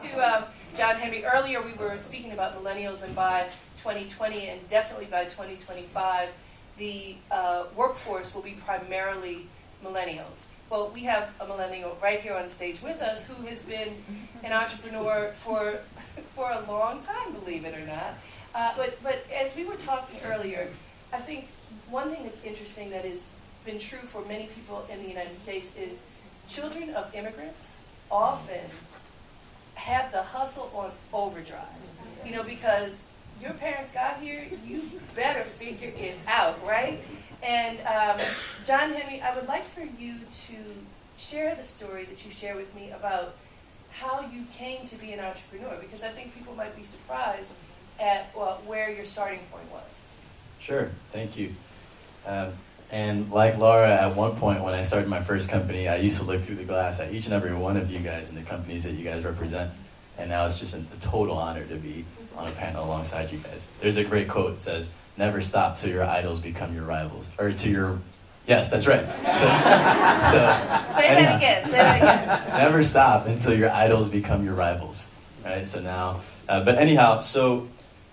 to John Henry. Earlier we were speaking about millennials, and by 2020 and definitely by 2025, the workforce will be primarily millennials. Well, we have a millennial right here on the stage with us who has been an entrepreneur for a long time, believe it or not. But as we were talking earlier, I think one thing that's interesting that has been true for many people in the United States is children of immigrants often have the hustle on overdrive. You know, because your parents got here, you better figure it out, right? And John Henry, I would like for you to share the story that you share with me about how you came to be an entrepreneur, because I think people might be surprised at where your starting point was. Sure, thank you. And like Laura, at one point when I started my first company, I used to look through the glass at each and every one of you guys and the companies that you guys represent. And now it's just a total honor to be on a panel alongside you guys. There's a great quote that says, "Never stop till your idols become your rivals." Or to your, yes, that's right. Say that again. Never stop until your idols become your rivals. Right, so now, but anyhow, so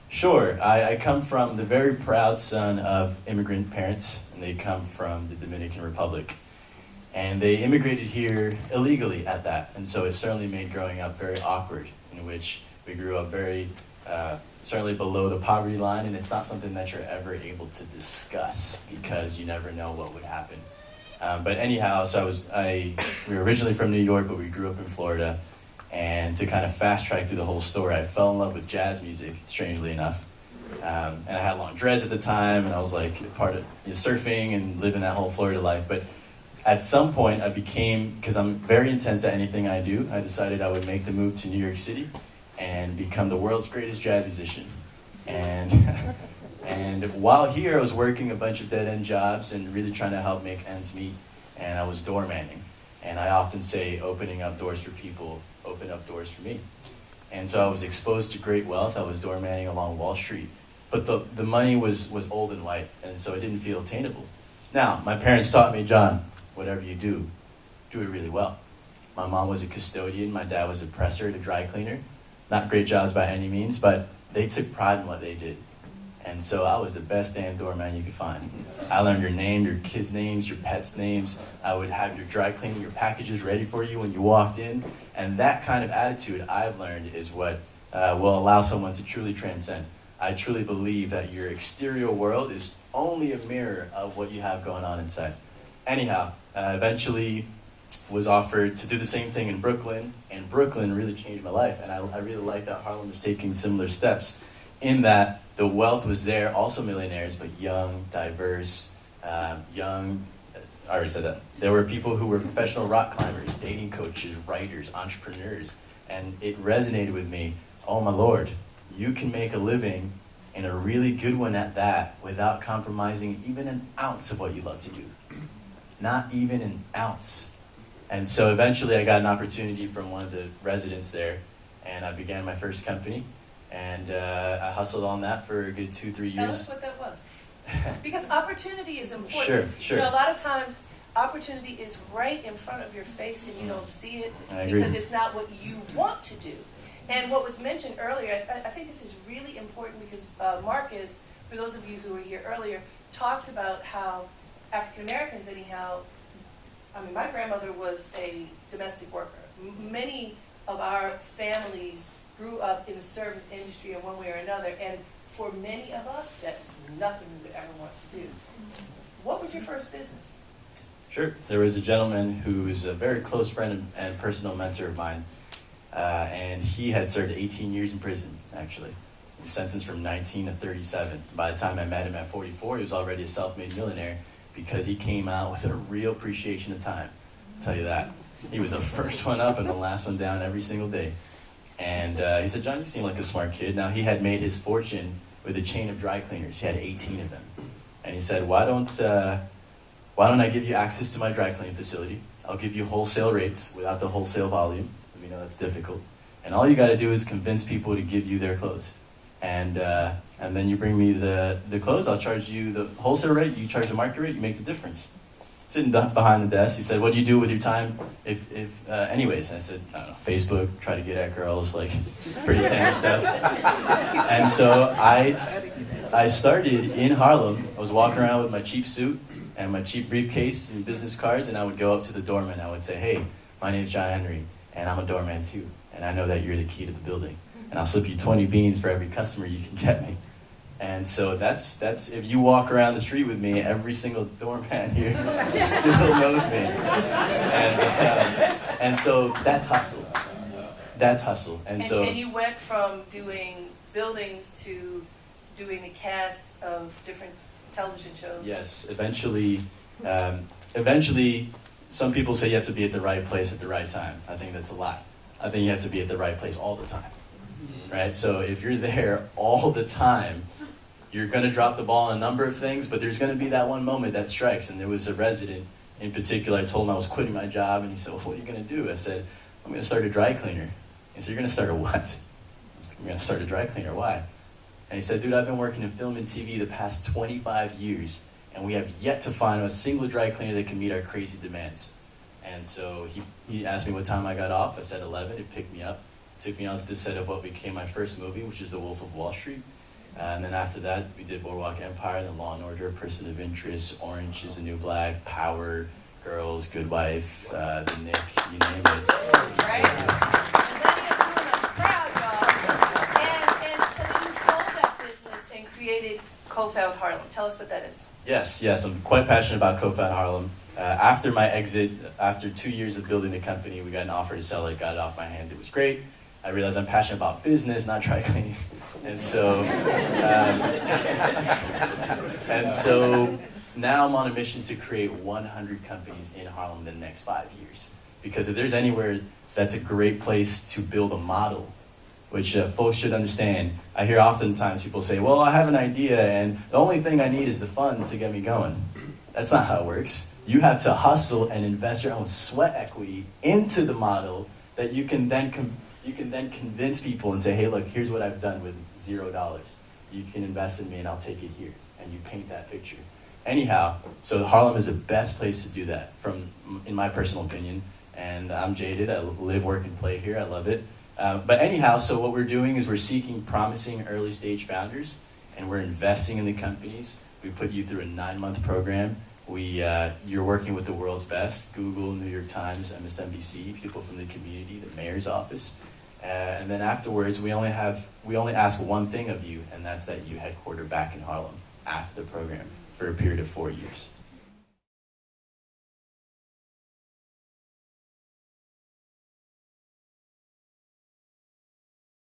sure, I come from the very proud son of immigrant parents, and they come from the Dominican Republic. And they immigrated here illegally at that, and so it certainly made growing up very awkward, in which we grew up very, certainly below the poverty line, and it's not something that you're ever able to discuss because you never know what would happen. But anyhow, so we were originally from New York, but we grew up in Florida. And to kind of fast track through the whole story, I fell in love with jazz music, strangely enough. And I had long dreads at the time, and I was like part of surfing and living that whole Florida life. But at some point, I became, because I'm very intense at anything I do, I decided I would make the move to New York City and become the world's greatest jazz musician. And while here, I was working a bunch of dead-end jobs and really trying to help make ends meet. And I was doormanning. And I often say opening up doors for people open up doors for me. And so I was exposed to great wealth. I was doormanning along Wall Street. But the money was old and white, and so it didn't feel attainable. Now, my parents taught me, John, whatever you do it really well. My mom was a custodian. My dad was a presser and a dry cleaner. Not great jobs by any means, but they took pride in what they did. And so I was the best damn doorman you could find. I learned your name, your kids' names, your pets' names. I would have your dry cleaning, your packages ready for you when you walked in. And that kind of attitude I've learned is what will allow someone to truly transcend. I truly believe that your exterior world is only a mirror of what you have going on inside. Anyhow, eventually was offered to do the same thing in Brooklyn, and Brooklyn really changed my life. And I really like that Harlem is taking similar steps in that the wealth was there, also millionaires, but young, diverse, I already said that. There were people who were professional rock climbers, dating coaches, writers, entrepreneurs, and it resonated with me. Oh my Lord, you can make a living, and a really good one at that, without compromising even an ounce of what you love to do. Not even an ounce. And so eventually I got an opportunity from one of the residents there, and I began my first company. And I hustled on that for a good 2-3 years. Tell us what that was. Because opportunity is important. Sure. You know, a lot of times, opportunity is right in front of your face and you don't see it because it's not what you want to do. And what was mentioned earlier, I think this is really important because Marcus, for those of you who were here earlier, talked about how African Americans, anyhow, I mean, my grandmother was a domestic worker. Many of our families grew up in the service industry in one way or another, and for many of us, that's nothing we would ever want to do. What was your first business? Sure. There was a gentleman who's a very close friend and personal mentor of mine, and he had served 18 years in prison, actually. He was sentenced from 19 to 37. By the time I met him at 44, he was already a self-made millionaire because he came out with a real appreciation of time. I'll tell you that. He was the first one up and the last one down every single day. And he said, John, you seem like a smart kid. Now, he had made his fortune with a chain of dry cleaners. He had 18 of them. And he said, why don't I give you access to my dry cleaning facility? I'll give you wholesale rates without the wholesale volume. We know that's difficult. And all you got to do is convince people to give you their clothes. And then you bring me the clothes. I'll charge you the wholesale rate. You charge the market rate. You make the difference. Sitting behind the desk, he said, what do you do with your time anyways, I said, I don't know, Facebook, try to get at girls, like, pretty standard stuff. And so I started in Harlem. I was walking around with my cheap suit and my cheap briefcase and business cards, and I would go up to the doorman. I would say, hey, my name's John Henry, and I'm a doorman too, and I know that you're the key to the building, and I'll slip you 20 beans for every customer you can get me. And so that's if you walk around the street with me, every single doorman here still knows me. And so that's hustle. That's hustle. And you went from doing buildings to doing the cast of different television shows. Yes, eventually, some people say you have to be at the right place at the right time. I think that's a lie. I think you have to be at the right place all the time, right? So if you're there all the time, you're going to drop the ball on a number of things, but there's going to be that one moment that strikes. And there was a resident in particular, I told him I was quitting my job, and he said, well, what are you going to do? I said, I'm going to start a dry cleaner. He said, you're going to start a what? I was like, I'm going to start a dry cleaner. Why? And he said, dude, I've been working in film and TV the past 25 years, and we have yet to find a single dry cleaner that can meet our crazy demands. And so he asked me what time I got off. I said 11. It picked me up, took me onto the set of what became my first movie, which is The Wolf of Wall Street. And then after that, we did Boardwalk Empire, then Law and Order, Person of Interest, Orange is the New Black, Power, Girls, Good Wife, The Nick, you name it. Right. And then you're doing a proud job. And so then you sold that business and created Cofound Harlem. Tell us what that is. Yes, I'm quite passionate about Cofound Harlem. After my exit, after 2 years of building the company, we got an offer to sell it, got it off my hands. It was great. I realized I'm passionate about business, not dry cleaning. And so now I'm on a mission to create 100 companies in Harlem in the next 5 years. Because if there's anywhere that's a great place to build a model, which folks should understand, I hear oftentimes people say, well, I have an idea and the only thing I need is the funds to get me going. That's not how it works. You have to hustle and invest your own sweat equity into the model that you can then convince people and say, hey, look, here's what I've done with $0. You can invest in me and I'll take it here. And you paint that picture. Anyhow, so Harlem is the best place to do that, in my personal opinion. And I'm jaded. I live, work, and play here. I love it. But anyhow, so what we're doing is we're seeking promising early stage founders, and we're investing in the companies. We put you through a 9-month program. You're working with the world's best: Google, New York Times, MSNBC, people from the community, the mayor's office. And then afterwards, we only ask one thing of you, and that's that you headquarter back in Harlem after the program for a period of 4 years.